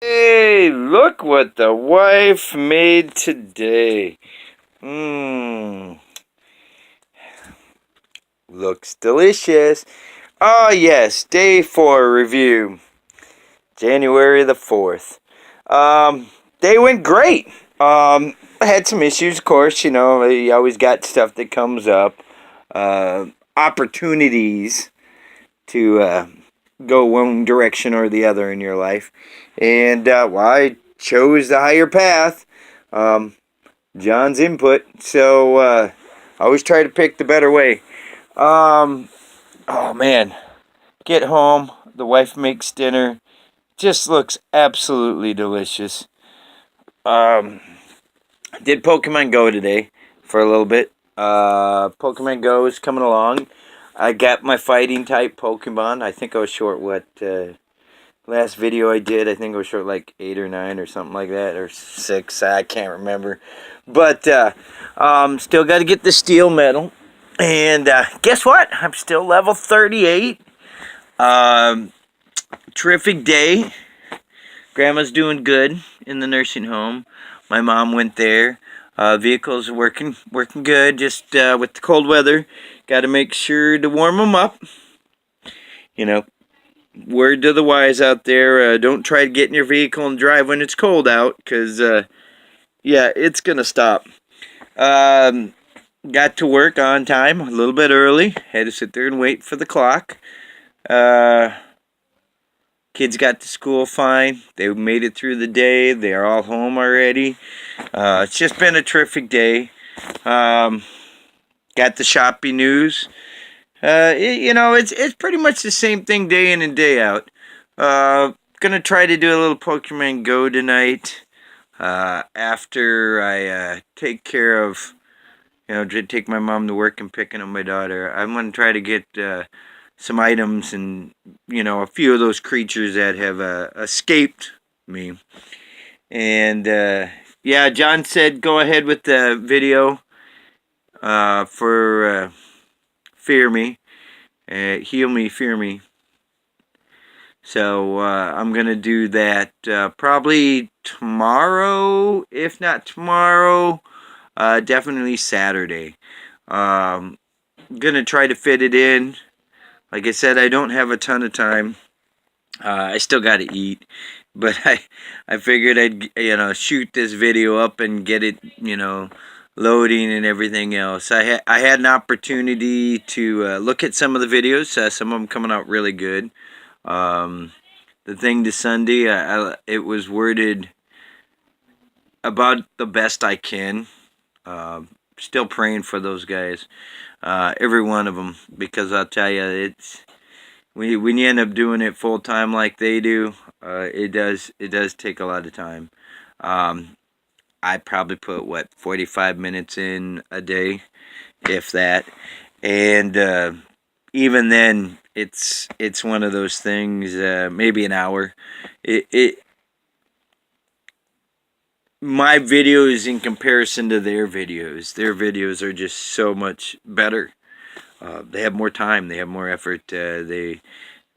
Hey, look what the wife made today. Mmm, looks delicious. Oh yes, day 4 review, January the 4th. Day went great. I had some issues, of course, you always got stuff that comes up. Uh, Opportunities to go one direction or the other in your life. And well, I chose the higher path, um, John's input. So I always try to pick the better way. Um, oh man, get home. The wife makes dinner. Just looks absolutely delicious. Um, did Pokemon Go today for a little bit. Pokemon Go is coming along. I got my fighting type Pokemon. I think I was short last video I did, I think it was short like 8 or 9 or something like that, or 6, I can't remember. But still got to get the steel medal. And guess what? I'm still level 38. Um, Terrific day. Grandma's doing good in the nursing home. My mom went there. Vehicles are working good. Just with the cold weather, got to make sure to warm them up. You know, word to the wise out there, don't try to get in your vehicle and drive when it's cold out, because, yeah, it's going to stop. Um, Got to work on time, a little bit early. Had to sit there and wait for the clock. Uh, Kids got to school fine. They made it through the day. They are all home already. It's just been a terrific day. Um, got the shopping news. It's pretty much the same thing day in and day out. Gonna try to do a little Pokemon Go tonight. After I take care of, take my mom to work and picking up my daughter, I'm gonna try to get some items and a few of those creatures that have escaped me. And yeah, John said go ahead with the video for Fear Me. Heal Me, Fear Me. So I'm going to do that probably tomorrow. If not tomorrow, definitely Saturday. Going to try to fit it in. Like I said, I don't have a ton of time. I still got to eat. But I figured I'd, shoot this video up and get it, loading and everything else. I had an opportunity to look at some of the videos. Some of them coming out really good. The thing to Sunday, it was worded about the best I can. Still praying for those guys, every one of them, because I'll tell you, it's when you end up doing it full time like they do, it does take a lot of time. Um, I probably put 45 minutes in a day, if that, and even then, it's one of those things. Maybe an hour. It My videos in comparison to their videos. Their videos are just so much better. They have more time. They have more effort. They've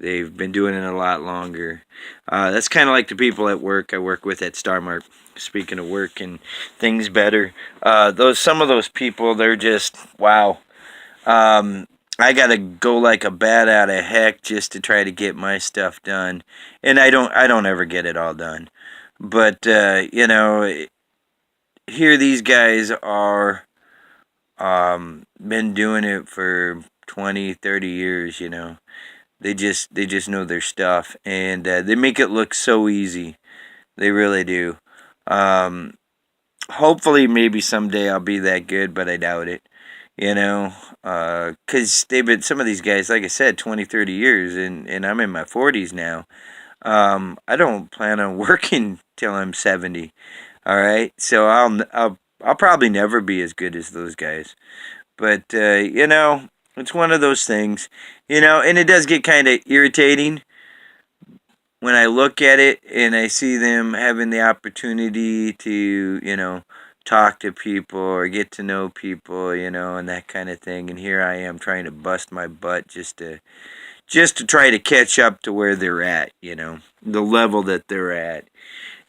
been doing it a lot longer. That's kind of like the people at work I work with at Star Mart. Speaking of work and things better, some of those people, they're just wow. I gotta go like a bat out of heck just to try to get my stuff done, and I don't ever get it all done. But here these guys are been doing it for 20, 30 years. They just know their stuff, and they make it look so easy. They really do. Um, Hopefully, maybe someday I'll be that good, but I doubt it. Because they've been, some of these guys, like I said, 20, 30 years, and I'm in my 40s now. I don't plan on working till I'm 70. All right, so I'll probably never be as good as those guys. But it's one of those things, and it does get kind of irritating when I look at it and I see them having the opportunity to, talk to people or get to know people, and that kind of thing. And here I am trying to bust my butt just to try to catch up to where they're at, the level that they're at.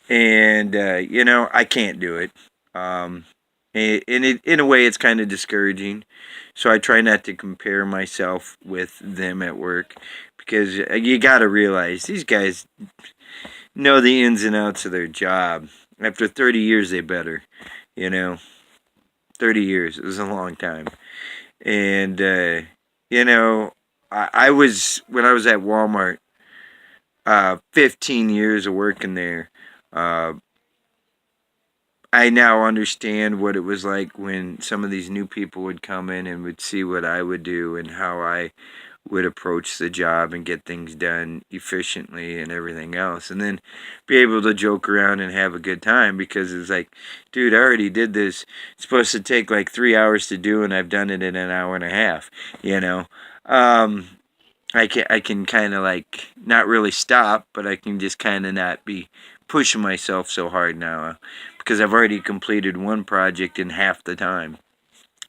And, I can't do it. Um, in a way, it's kind of discouraging. So I try not to compare myself with them at work because you got to realize these guys know the ins and outs of their job. After 30 years, they better, you know. 30 years is a long time. And, I was, when I was at Walmart, 15 years of working there, uh, I now understand what it was like when some of these new people would come in and would see what I would do and how I would approach the job and get things done efficiently and everything else. And then be able to joke around and have a good time because it's like, dude, I already did this. It's supposed to take like 3 hours to do, and I've done it in an hour and a half, you know. Um, I can kind of like not really stop, but I can just kind of not be pushing myself so hard now because I've already completed one project in half the time.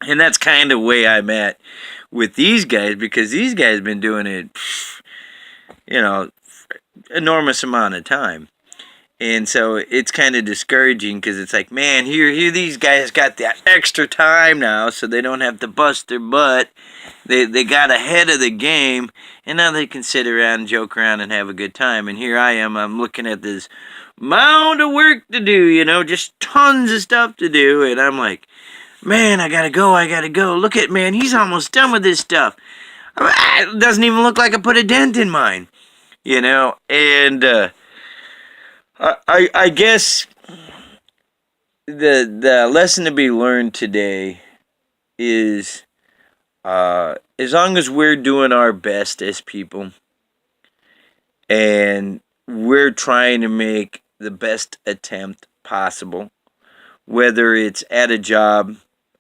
And that's kind of way I'm at with these guys because these guys have been doing it, you know, enormous amount of time. And so it's kind of discouraging because it's like, man, here these guys got that extra time now, so they don't have to bust their butt. They got ahead of the game, and now they can sit around and joke around and have a good time. And here I am, I'm looking at this mound of work to do, just tons of stuff to do, and I'm like, man, I gotta go. Look at, man, he's almost done with this stuff. It doesn't even look like I put a dent in mine, and I guess the lesson to be learned today is as long as we're doing our best as people and we're trying to make the best attempt possible, whether it's at a job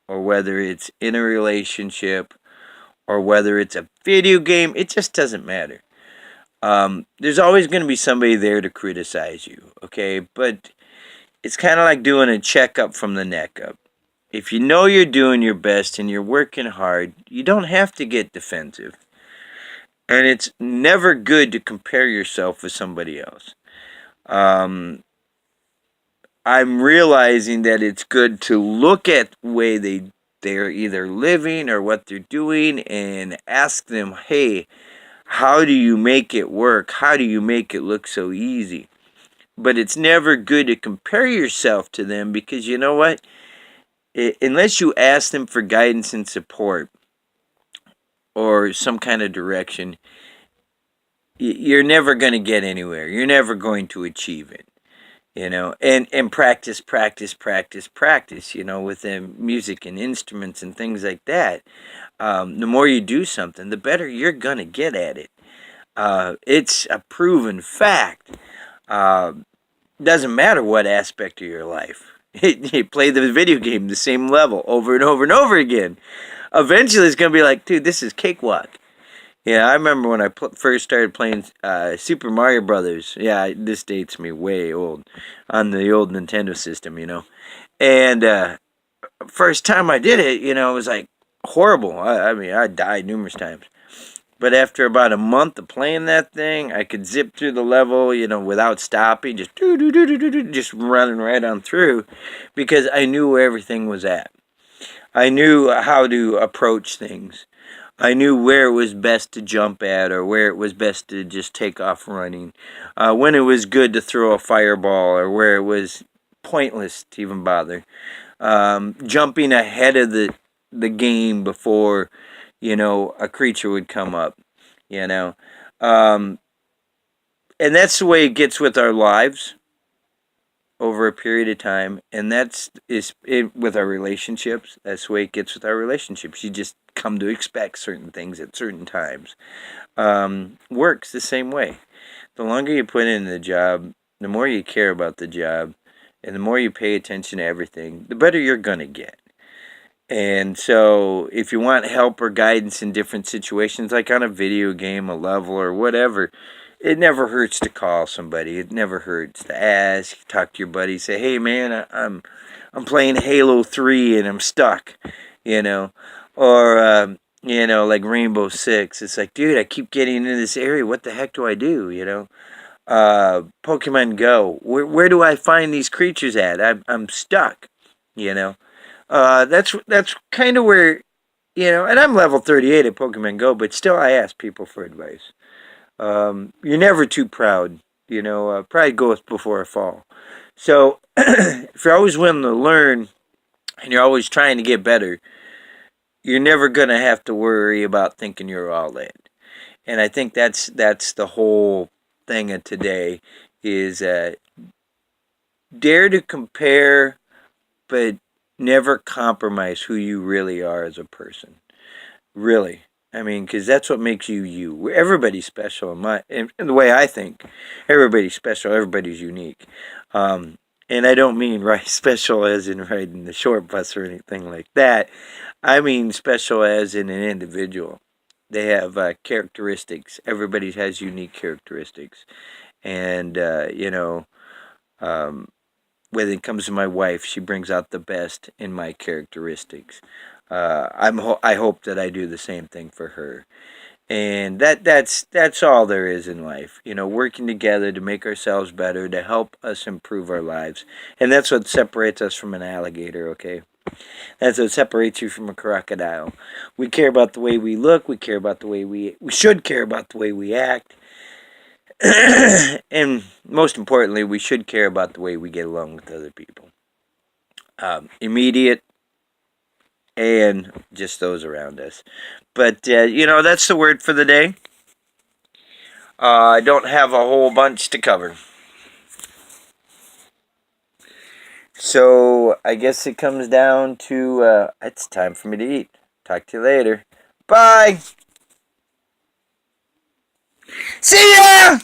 or whether it's in a relationship or whether it's a video game, it just doesn't matter. There's always going to be somebody there to criticize you, okay? But it's kind of like doing a checkup from the neck up. If you know you're doing your best and you're working hard, you don't have to get defensive. And it's never good to compare yourself with somebody else. I'm realizing that it's good to look at the way they're either living or what they're doing and ask them, hey, how do you make it work? How do you make it look so easy? But it's never good to compare yourself to them because you know what? Unless you ask them for guidance and support or some kind of direction, you're never going to get anywhere. You're never going to achieve it. And practice, with the music and instruments and things like that. The more you do something, the better you're going to get at it. It's a proven fact. Doesn't matter what aspect of your life. You play the video game the same level over and over and over again. Eventually it's going to be like, dude, this is cakewalk. Yeah, I remember when I first started playing Super Mario Brothers. Yeah, this dates me way old on the old Nintendo system, And first time I did it, it was like horrible. I mean, I died numerous times. But after about a month of playing that thing, I could zip through the level, without stopping, just running right on through, because I knew where everything was at. I knew how to approach things. I knew where it was best to jump at or where it was best to just take off running. When it was good to throw a fireball or where it was pointless to even bother. Jumping ahead of the game before, a creature would come up, and that's the way it gets with our lives over a period of time, and that's is it with our relationships. That's the way it gets with our relationships. You just come to expect certain things at certain times. Work's the same way. The longer you put in the job, the more you care about the job, and the more you pay attention to everything, the better you're gonna get. And so, if you want help or guidance in different situations, like on a video game, a level, or whatever, it never hurts to call somebody. It never hurts to ask, talk to your buddy, say, "Hey, man, I'm playing Halo 3 and I'm stuck," or like Rainbow Six. It's like, dude, I keep getting into this area. What the heck do I do? Pokemon Go. Where do I find these creatures at? I'm stuck. You know. That's kind of where and I'm level 38 at Pokemon Go, but still I ask people for advice. You're never too proud. Pride goes before a fall. So if you're always willing to learn and you're always trying to get better, you're never gonna have to worry about thinking you're all in. And I think that's the whole thing of today is dare to compare, but never compromise who you really are as a person. Really. I mean, because that's what makes you you. Everybody's special in the way I think. Everybody's special. Everybody's unique. And I don't mean right special as in riding the short bus or anything like that. I mean special as in an individual. They have characteristics. Everybody has unique characteristics, and um, when it comes to my wife, she brings out the best in my characteristics. I hope that I do the same thing for her, and that's all there is in life. Working together to make ourselves better, to help us improve our lives, and that's what separates us from an alligator. Okay, that's what separates you from a crocodile. We care about the way we look. We care about the way we should care about the way we act, and most importantly, we should care about the way we get along with other people. Immediate and just those around us. But that's the word for the day. I don't have a whole bunch to cover. So I guess it comes down to it's time for me to eat. Talk to you later. Bye. See ya!